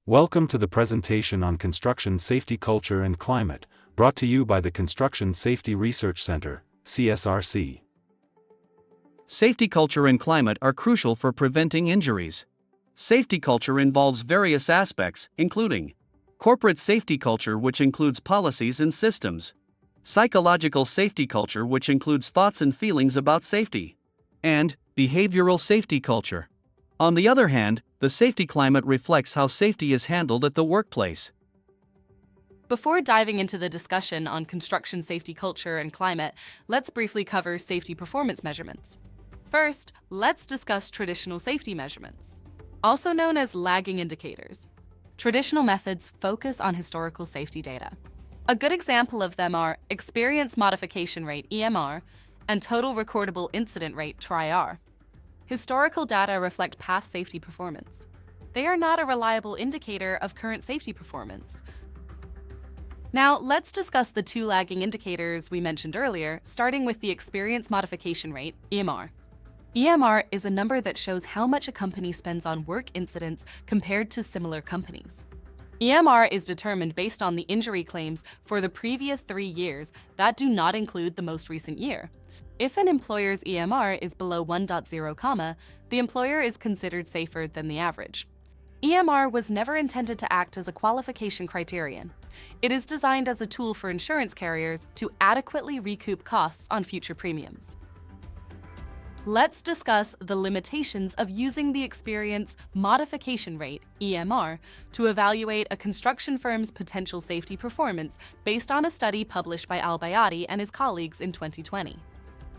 Welcome to the presentation on Construction Safety Culture and Climate, brought to you by the Construction Safety Research Center, CSRC. Safety culture and climate are crucial for preventing injuries. Safety culture involves various aspects, including corporate safety culture, which includes policies and systems, psychological safety culture, which includes thoughts and feelings about safety, and behavioral safety culture. On the other hand, the safety climate reflects how safety is handled at the workplace. Before diving into the discussion on construction safety culture and climate, let's briefly cover safety performance measurements. First, let's discuss traditional safety measurements, also known as lagging indicators. Traditional methods focus on historical safety data. A good example of them are experience modification rate (EMR) and total recordable incident rate (TRIR). Historical data reflect past safety performance. They are not a reliable indicator of current safety performance. Now, let's discuss the two lagging indicators we mentioned earlier, starting with the experience modification rate, EMR. EMR is a number that shows how much a company spends on work incidents compared to similar companies. EMR is determined based on the injury claims for the previous 3 years that do not include the most recent year. If an employer's EMR is below 1.0, the employer is considered safer than the average. EMR was never intended to act as a qualification criterion. It is designed as a tool for insurance carriers to adequately recoup costs on future premiums. Let's discuss the limitations of using the experience modification rate, EMR, to evaluate a construction firm's potential safety performance based on a study published by Al-Bayati and his colleagues in 2020.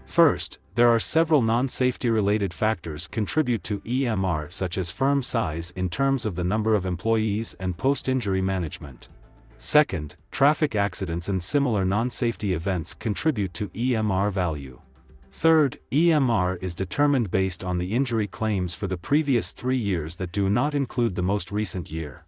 First, there are several non-safety-related factors contribute to EMR, such as firm size in terms of the number of employees and post-injury management. Second, traffic accidents and similar non-safety events contribute to EMR value. Third, EMR is determined based on the injury claims for the previous 3 years that do not include the most recent year.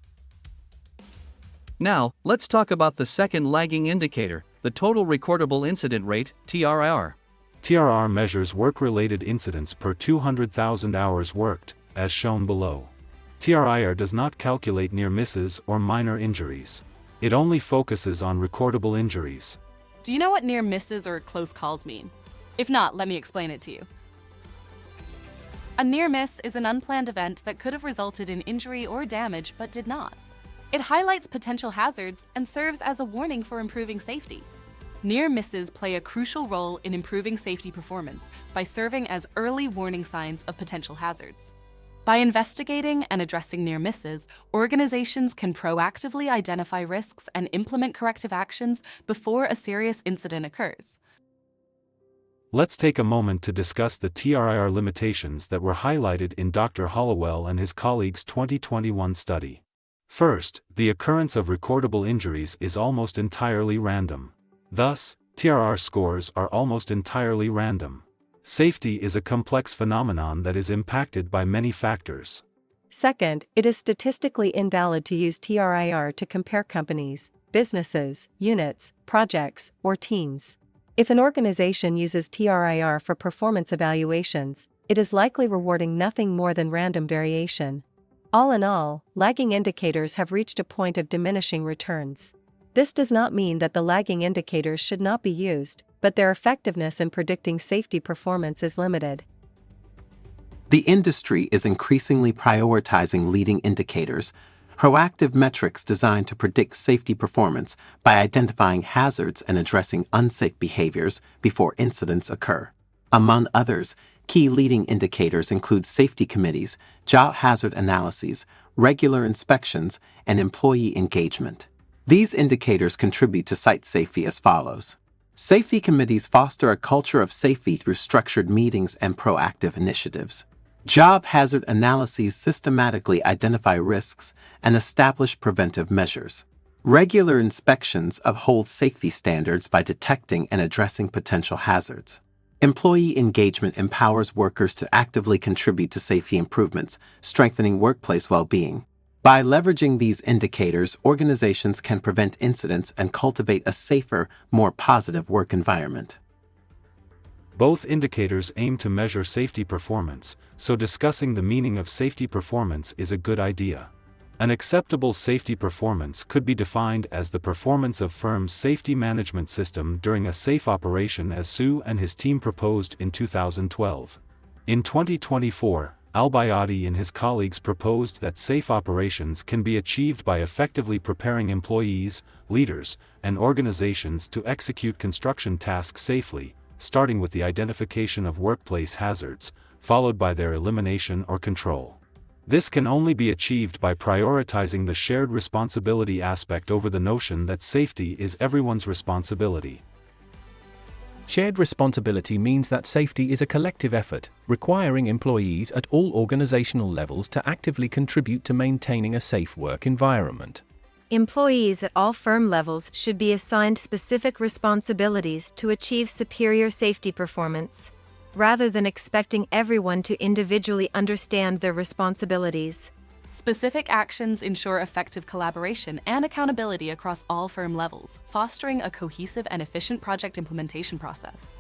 Now, let's talk about the second lagging indicator, the total recordable incident rate, TRIR. TRR measures work-related incidents per 200,000 hours worked, as shown below. TRIR does not calculate near misses or minor injuries. It only focuses on recordable injuries. Do you know what near misses or close calls mean? If not, let me explain it to you. A near miss is an unplanned event that could have resulted in injury or damage but did not. It highlights potential hazards and serves as a warning for improving safety. Near misses play a crucial role in improving safety performance by serving as early warning signs of potential hazards. By investigating and addressing near misses, organizations can proactively identify risks and implement corrective actions before a serious incident occurs. Let's take a moment to discuss the TRIR limitations that were highlighted in Dr. Hollowell and his colleagues' 2021 study. First, the occurrence of recordable injuries is almost entirely random. Thus, TRR scores are almost entirely random. Safety is a complex phenomenon that is impacted by many factors. Second, it is statistically invalid to use TRIR to compare companies, businesses, units, projects, or teams. If an organization uses TRIR for performance evaluations, it is likely rewarding nothing more than random variation. All in all, lagging indicators have reached a point of diminishing returns. This does not mean that the lagging indicators should not be used, but their effectiveness in predicting safety performance is limited. The industry is increasingly prioritizing leading indicators, proactive metrics designed to predict safety performance by identifying hazards and addressing unsafe behaviors before incidents occur. Among others, key leading indicators include safety committees, job hazard analyses, regular inspections, and employee engagement. These indicators contribute to site safety as follows. Safety committees foster a culture of safety through structured meetings and proactive initiatives. Job hazard analyses systematically identify risks and establish preventive measures. Regular inspections uphold safety standards by detecting and addressing potential hazards. Employee engagement empowers workers to actively contribute to safety improvements, strengthening workplace well-being. By leveraging these indicators, organizations can prevent incidents and cultivate a safer, more positive work environment. Both indicators aim to measure safety performance, so discussing the meaning of safety performance is a good idea. An acceptable safety performance could be defined as the performance of firm's safety management system during a safe operation, as Su and his team proposed in 2012. In 2024, Al-Bayati and his colleagues proposed that safe operations can be achieved by effectively preparing employees, leaders, and organizations to execute construction tasks safely, starting with the identification of workplace hazards, followed by their elimination or control. This can only be achieved by prioritizing the shared responsibility aspect over the notion that safety is everyone's responsibility. Shared responsibility means that safety is a collective effort, requiring employees at all organizational levels to actively contribute to maintaining a safe work environment. Employees at all firm levels should be assigned specific responsibilities to achieve superior safety performance, rather than expecting everyone to individually understand their responsibilities. Specific actions ensure effective collaboration and accountability across all firm levels, fostering a cohesive and efficient project implementation process.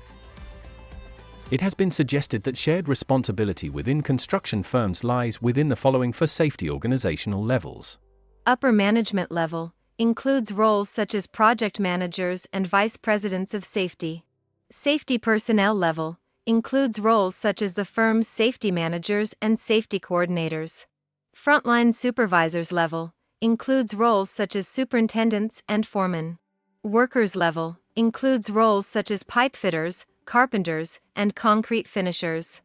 It has been suggested that shared responsibility within construction firms lies within the following for safety organizational levels. Upper management level includes roles such as project managers and vice presidents of safety. Safety personnel level includes roles such as the firm's safety managers and safety coordinators. Frontline supervisors level includes roles such as superintendents and foremen. Workers level includes roles such as pipe fitters, carpenters, and concrete finishers.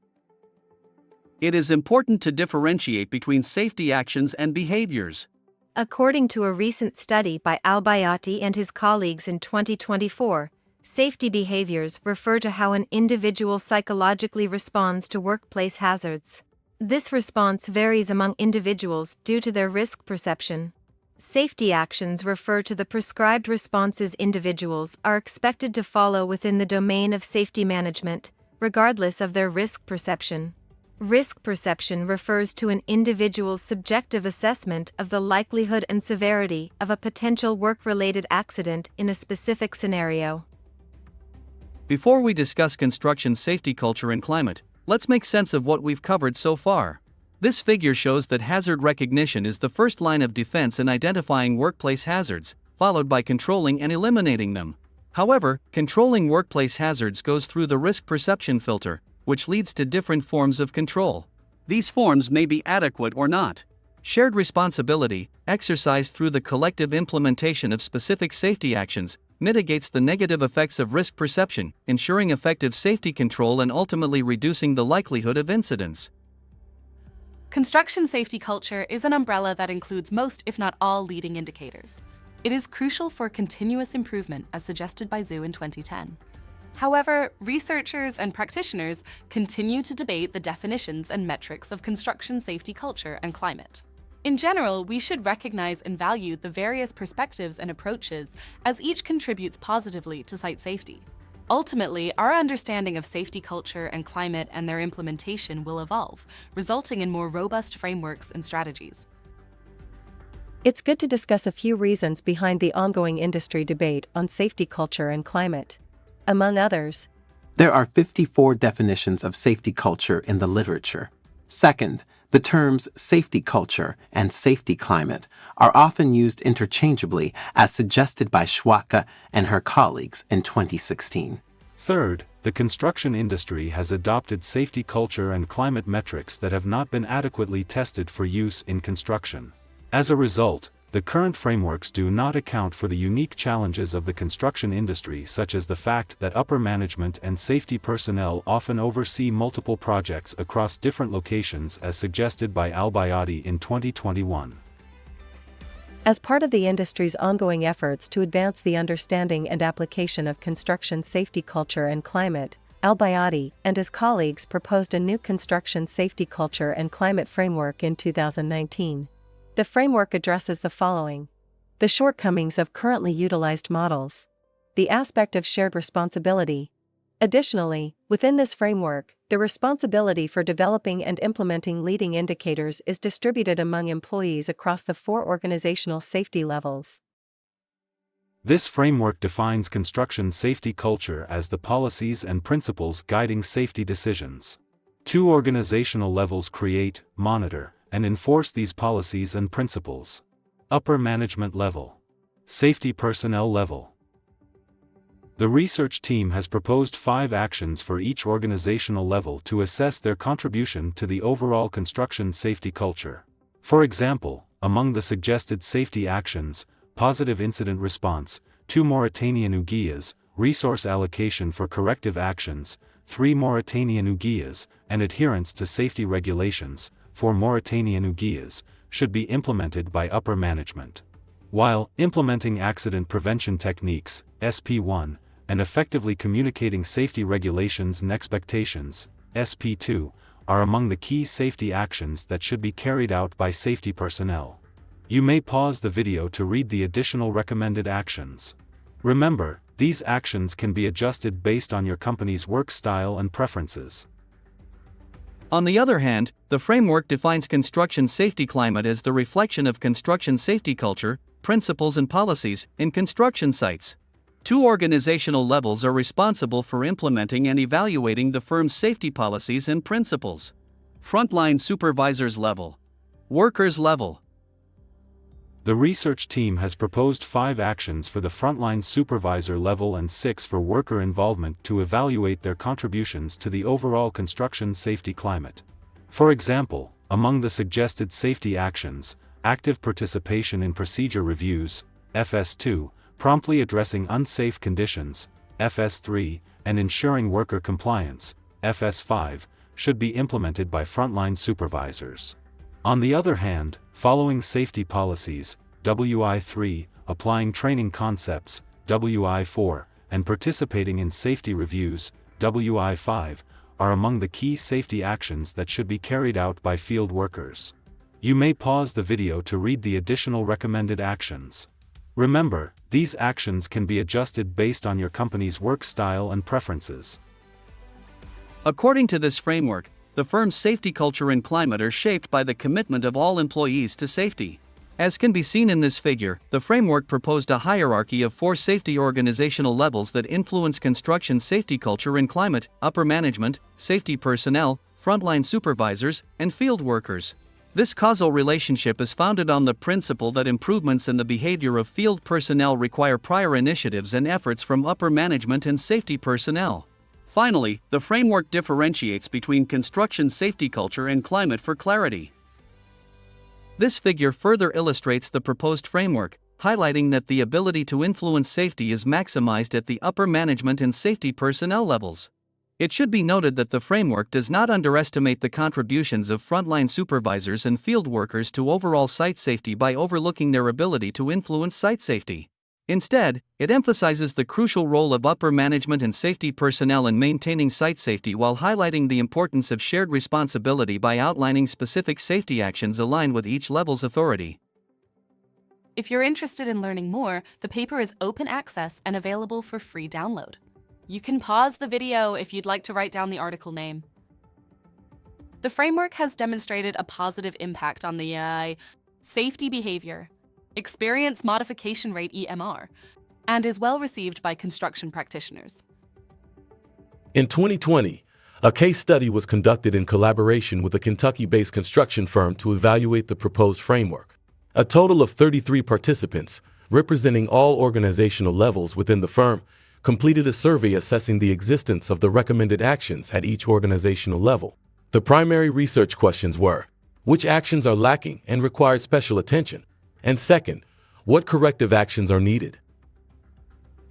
It is important to differentiate between safety actions and behaviors. According to a recent study by Al-Bayati and his colleagues in 2024, safety behaviors refer to how an individual psychologically responds to workplace hazards. This response varies among individuals due to their risk perception. Safety actions refer to the prescribed responses individuals are expected to follow within the domain of safety management, regardless of their risk perception. Risk perception refers to an individual's subjective assessment of the likelihood and severity of a potential work-related accident in a specific scenario. Before we discuss construction safety culture and climate, let's make sense of what we've covered so far. This figure shows that hazard recognition is the first line of defense in identifying workplace hazards, followed by controlling and eliminating them. However, controlling workplace hazards goes through the risk perception filter, which leads to different forms of control. These forms may be adequate or not. Shared responsibility, exercised through the collective implementation of specific safety actions, mitigates the negative effects of risk perception, ensuring effective safety control and ultimately reducing the likelihood of incidents. Construction safety culture is an umbrella that includes most, if not all, leading indicators. It is crucial for continuous improvement, as suggested by Zhu in 2010. However, researchers and practitioners continue to debate the definitions and metrics of construction safety culture and climate. In general, we should recognize and value the various perspectives and approaches as each contributes positively to site safety. Ultimately, our understanding of safety culture and climate and their implementation will evolve, resulting in more robust frameworks and strategies. It's good to discuss a few reasons behind the ongoing industry debate on safety culture and climate. Among others, there are 54 definitions of safety culture in the literature. Second, the terms safety culture and safety climate are often used interchangeably, as suggested by Schwacke and her colleagues in 2016. Third, the construction industry has adopted safety culture and climate metrics that have not been adequately tested for use in construction. As a result, the current frameworks do not account for the unique challenges of the construction industry, such as the fact that upper management and safety personnel often oversee multiple projects across different locations, as suggested by Al-Bayati in 2021. As part of the industry's ongoing efforts to advance the understanding and application of construction safety culture and climate, Al-Bayati and his colleagues proposed a new construction safety culture and climate framework in 2019. The framework addresses the following: the shortcomings of currently utilized models, the aspect of shared responsibility. Additionally, within this framework, the responsibility for developing and implementing leading indicators is distributed among employees across the 4 organizational safety levels. This framework defines construction safety culture as the policies and principles guiding safety decisions. 2 organizational levels create, monitor, and enforce these policies and principles. Upper management level. Safety personnel level. The research team has proposed 5 actions for each organizational level to assess their contribution to the overall construction safety culture. For example, among the suggested safety actions, positive incident response, 2 Mauritanian UGIAs, resource allocation for corrective actions, 3 Mauritanian UGIAs, and adherence to safety regulations, 4 Mauritanian UGIAs, should be implemented by upper management. While implementing accident prevention techniques, SP1, and effectively communicating safety regulations and expectations, SP2, are among the key safety actions that should be carried out by safety personnel. You may pause the video to read the additional recommended actions. Remember, these actions can be adjusted based on your company's work style and preferences. On the other hand, the framework defines construction safety climate as the reflection of construction safety culture, principles and policies in construction sites. 2 organizational levels are responsible for implementing and evaluating the firm's safety policies and principles. Frontline supervisors level. Workers level. The research team has proposed 5 actions for the frontline supervisor level and 6 for worker involvement to evaluate their contributions to the overall construction safety climate. For example, among the suggested safety actions, active participation in procedure reviews, FS2, promptly addressing unsafe conditions, FS3, and ensuring worker compliance, FS5, should be implemented by frontline supervisors. On the other hand, following safety policies, WI3, applying training concepts, WI4, and participating in safety reviews, WI5, are among the key safety actions that should be carried out by field workers. You may pause the video to read the additional recommended actions. Remember, these actions can be adjusted based on your company's work style and preferences. According to this framework, the firm's safety culture and climate are shaped by the commitment of all employees to safety. As can be seen in this figure, the framework proposed a hierarchy of 4 safety organizational levels that influence construction safety culture and climate: upper management, safety personnel, frontline supervisors, and field workers. This causal relationship is founded on the principle that improvements in the behavior of field personnel require prior initiatives and efforts from upper management and safety personnel. Finally, the framework differentiates between construction safety culture and climate for clarity. This figure further illustrates the proposed framework, highlighting that the ability to influence safety is maximized at the upper management and safety personnel levels. It should be noted that the framework does not underestimate the contributions of frontline supervisors and field workers to overall site safety by overlooking their ability to influence site safety. Instead, it emphasizes the crucial role of upper management and safety personnel in maintaining site safety while highlighting the importance of shared responsibility by outlining specific safety actions aligned with each level's authority. If you're interested in learning more, the paper is open access and available for free download. You can pause the video if you'd like to write down the article name. The framework has demonstrated a positive impact on the safety behavior, experience modification rate EMR, and is well received by construction practitioners. In 2020, a case study was conducted in collaboration with a Kentucky-based construction firm to evaluate the proposed framework. A total of 33 participants, representing all organizational levels within the firm, completed a survey assessing the existence of the recommended actions at each organizational level. The primary research questions were: which actions are lacking and require special attention? And second, what corrective actions are needed?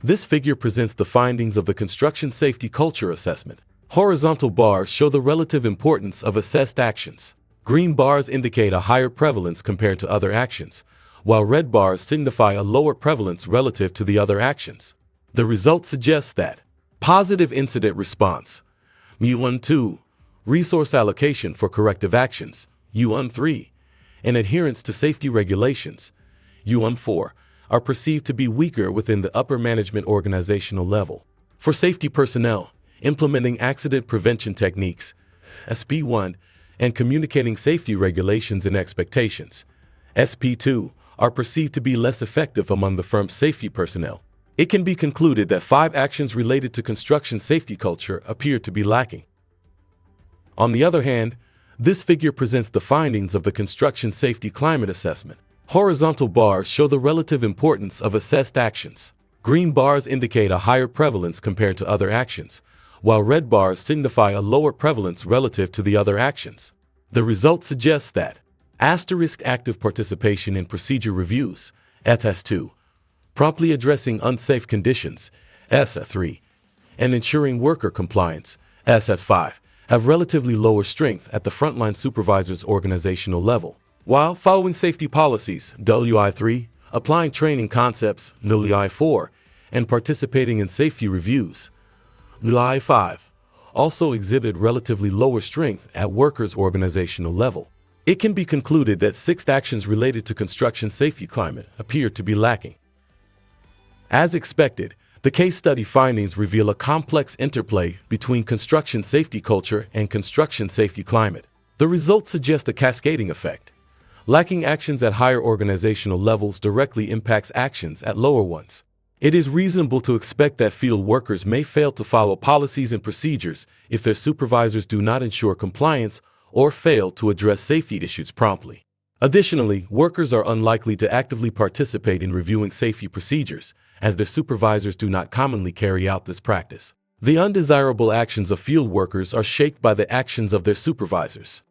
This figure presents the findings of the Construction Safety Culture Assessment. Horizontal bars show the relative importance of assessed actions. Green bars indicate a higher prevalence compared to other actions, while red bars signify a lower prevalence relative to the other actions. The result suggests that positive incident response, MU1-2, resource allocation for corrective actions, U1-3, and adherence to safety regulations, U1-4, are perceived to be weaker within the upper management organizational level. For safety personnel, implementing accident prevention techniques, SP1, and communicating safety regulations and expectations, SP2, are perceived to be less effective among the firm's safety personnel. It can be concluded that 5 actions related to construction safety culture appear to be lacking. On the other hand, This figure presents the findings of the Construction Safety Climate Assessment. Horizontal bars show the relative importance of assessed actions. Green bars indicate a higher prevalence compared to other actions, while red bars signify a lower prevalence relative to the other actions. The result suggests that asterisk active participation in procedure reviews, SS2, promptly addressing unsafe conditions, SS3, and ensuring worker compliance, SS5, have relatively lower strength at the frontline supervisor's organizational level. While following safety policies, WI3, applying training concepts, WI4, and participating in safety reviews, WI5, also exhibit relatively lower strength at workers' organizational level. It can be concluded that 6 actions related to construction safety climate appear to be lacking. As expected, the case study findings reveal a complex interplay between construction safety culture and construction safety climate. The results suggest a cascading effect. Lacking actions at higher organizational levels directly impacts actions at lower ones. It is reasonable to expect that field workers may fail to follow policies and procedures if their supervisors do not ensure compliance or fail to address safety issues promptly. Additionally, workers are unlikely to actively participate in reviewing safety procedures, as their supervisors do not commonly carry out this practice. The undesirable actions of field workers are shaped by the actions of their supervisors.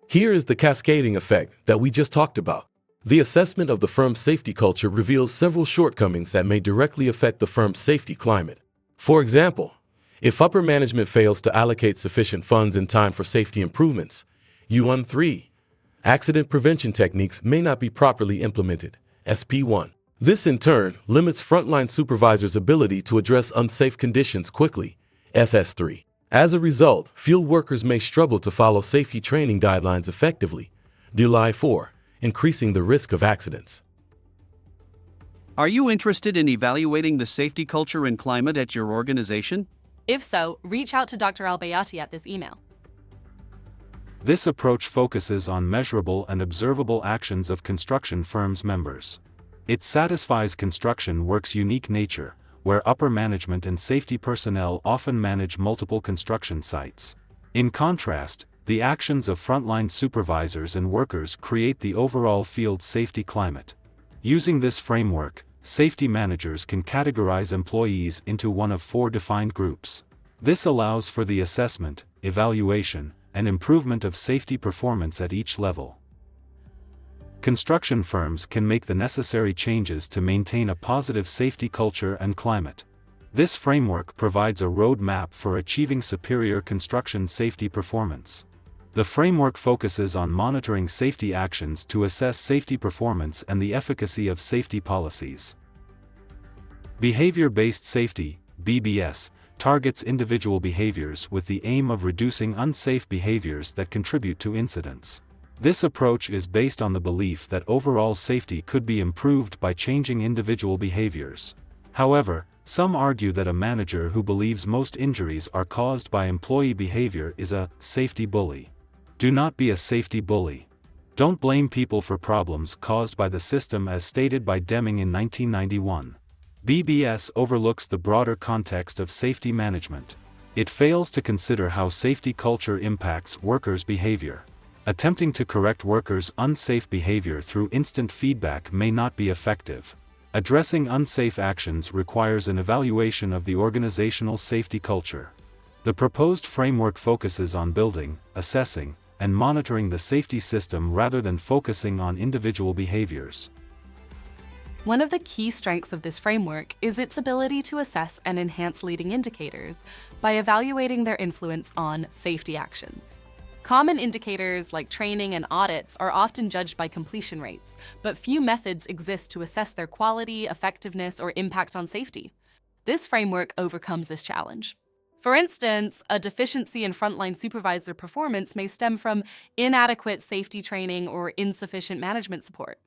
Here is the cascading effect that we just talked about. The assessment of the firm's safety culture reveals several shortcomings that may directly affect the firm's safety climate. For example, if upper management fails to allocate sufficient funds and time for safety improvements, U13, accident prevention techniques may not be properly implemented, SP1. This in turn limits frontline supervisors' ability to address unsafe conditions quickly, FS3. As a result, field workers may struggle to follow safety training guidelines effectively, DLI4, increasing the risk of accidents. Are you interested in evaluating the safety culture and climate at your organization? If so, reach out to Dr. Al-Bayati at this email. This approach focuses on measurable and observable actions of construction firms' members. It satisfies construction work's unique nature, where upper management and safety personnel often manage multiple construction sites. In contrast, the actions of frontline supervisors and workers create the overall field safety climate. Using this framework, safety managers can categorize employees into one of 4 defined groups. This allows for the assessment, evaluation, and improvement of safety performance at each level. Construction firms can make the necessary changes to maintain a positive safety culture and climate. This framework provides a roadmap for achieving superior construction safety performance. The framework focuses on monitoring safety actions to assess safety performance and the efficacy of safety policies. Behavior-based safety, BBS, targets individual behaviors with the aim of reducing unsafe behaviors that contribute to incidents. This approach is based on the belief that overall safety could be improved by changing individual behaviors. However, some argue that a manager who believes most injuries are caused by employee behavior is a safety bully. Do not be a safety bully. Don't blame people for problems caused by the system, as stated by Deming in 1991. BBS overlooks the broader context of safety management. It fails to consider how safety culture impacts workers' behavior. Attempting to correct workers' unsafe behavior through instant feedback may not be effective. Addressing unsafe actions requires an evaluation of the organizational safety culture. The proposed framework focuses on building, assessing, and monitoring the safety system rather than focusing on individual behaviors. One of the key strengths of this framework is its ability to assess and enhance leading indicators by evaluating their influence on safety actions. Common indicators like training and audits are often judged by completion rates, but few methods exist to assess their quality, effectiveness, or impact on safety. This framework overcomes this challenge. For instance, a deficiency in frontline supervisor performance may stem from inadequate safety training or insufficient management support.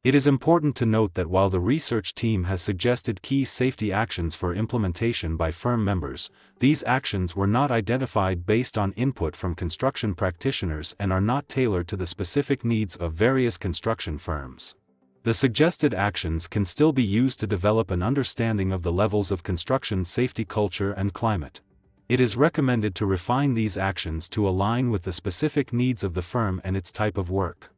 It is important to note that while the research team has suggested key safety actions for implementation by firm members, these actions were not identified based on input from construction practitioners and are not tailored to the specific needs of various construction firms. The suggested actions can still be used to develop an understanding of the levels of construction safety culture and climate. It is recommended to refine these actions to align with the specific needs of the firm and its type of work.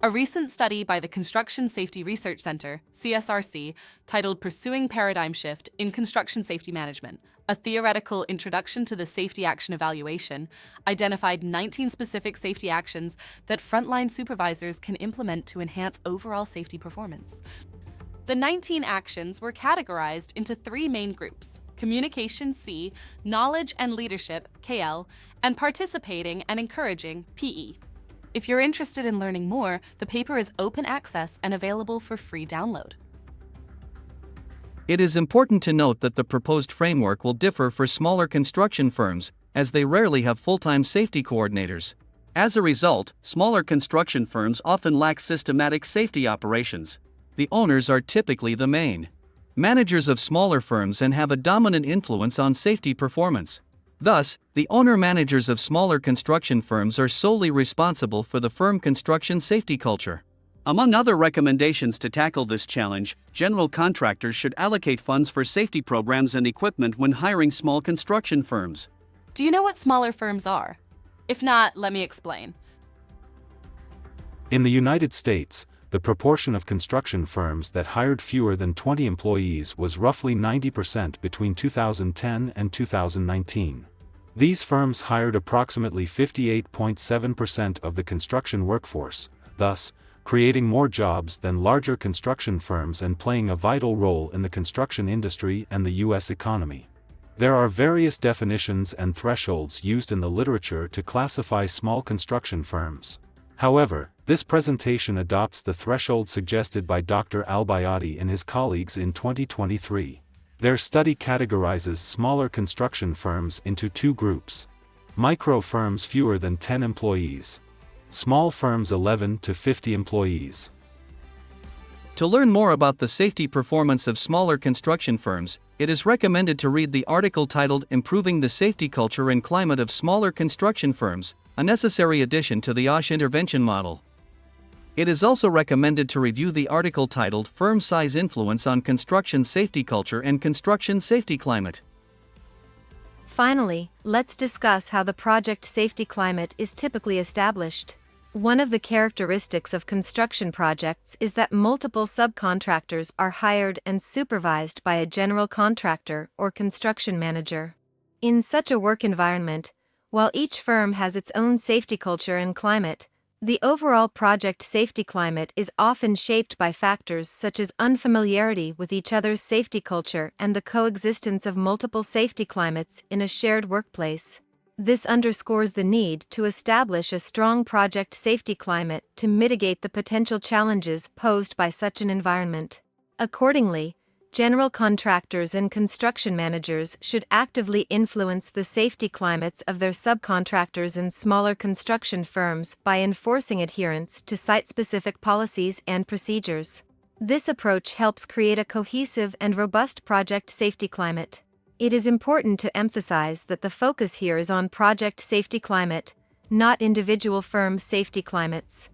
A recent study by the Construction Safety Research Center, CSRC, titled Pursuing Paradigm Shift in Construction Safety Management, a theoretical introduction to the safety action evaluation, identified 19 specific safety actions that frontline supervisors can implement to enhance overall safety performance. The 19 actions were categorized into 3 main groups: communication C, knowledge and leadership KL, and participating and encouraging PE. If you're interested in learning more, the paper is open access and available for free download. It is important to note that the proposed framework will differ for smaller construction firms, as they rarely have full-time safety coordinators. As a result, smaller construction firms often lack systematic safety operations. The owners are typically the main managers of smaller firms and have a dominant influence on safety performance. Thus, the owner-managers of smaller construction firms are solely responsible for the firm construction safety culture. Among other recommendations to tackle this challenge, general contractors should allocate funds for safety programs and equipment when hiring small construction firms. Do you know what smaller firms are? If not, let me explain. In the United States, the proportion of construction firms that hired fewer than 20 employees was roughly 90% between 2010 and 2019. These firms hired approximately 58.7% of the construction workforce, thus, creating more jobs than larger construction firms and playing a vital role in the construction industry and the U.S. economy. There are various definitions and thresholds used in the literature to classify small construction firms. However, this presentation adopts the threshold suggested by Dr. Al-Bayati and his colleagues in 2023. Their study categorizes smaller construction firms into 2 groups: micro firms fewer than 10 employees, small firms 11 to 50 employees. To learn more about the safety performance of smaller construction firms, it is recommended to read the article titled Improving the Safety Culture and Climate of Smaller Construction Firms, a necessary addition to the OSH intervention model. It is also recommended to review the article titled Firm Size Influence on Construction Safety Culture and Construction Safety Climate. Finally, let's discuss how the project safety climate is typically established. One of the characteristics of construction projects is that multiple subcontractors are hired and supervised by a general contractor or construction manager. In such a work environment, while each firm has its own safety culture and climate, the overall project safety climate is often shaped by factors such as unfamiliarity with each other's safety culture and the coexistence of multiple safety climates in a shared workplace. This underscores the need to establish a strong project safety climate to mitigate the potential challenges posed by such an environment. Accordingly, general contractors and construction managers should actively influence the safety climates of their subcontractors and smaller construction firms by enforcing adherence to site-specific policies and procedures. This approach helps create a cohesive and robust project safety climate. It is important to emphasize that the focus here is on project safety climate, not individual firm safety climates.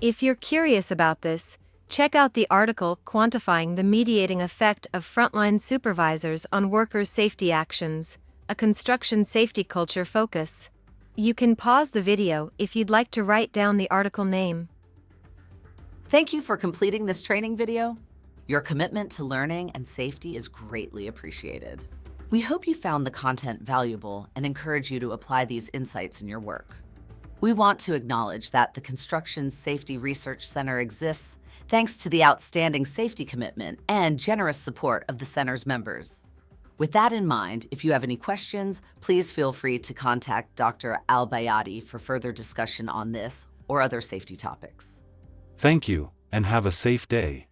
If you're curious about this, check out the article Quantifying the Mediating Effect of Frontline Supervisors on Workers' Safety Actions, a Construction Safety Culture Focus. You can pause the video if you'd like to write down the article name. Thank you for completing this training video. Your commitment to learning and safety is greatly appreciated. We hope you found the content valuable and encourage you to apply these insights in your work. We want to acknowledge that the Construction Safety Research Center exists thanks to the outstanding safety commitment and generous support of the center's members. With that in mind, if you have any questions, please feel free to contact Dr. Al-Bayati for further discussion on this or other safety topics. Thank you, and have a safe day.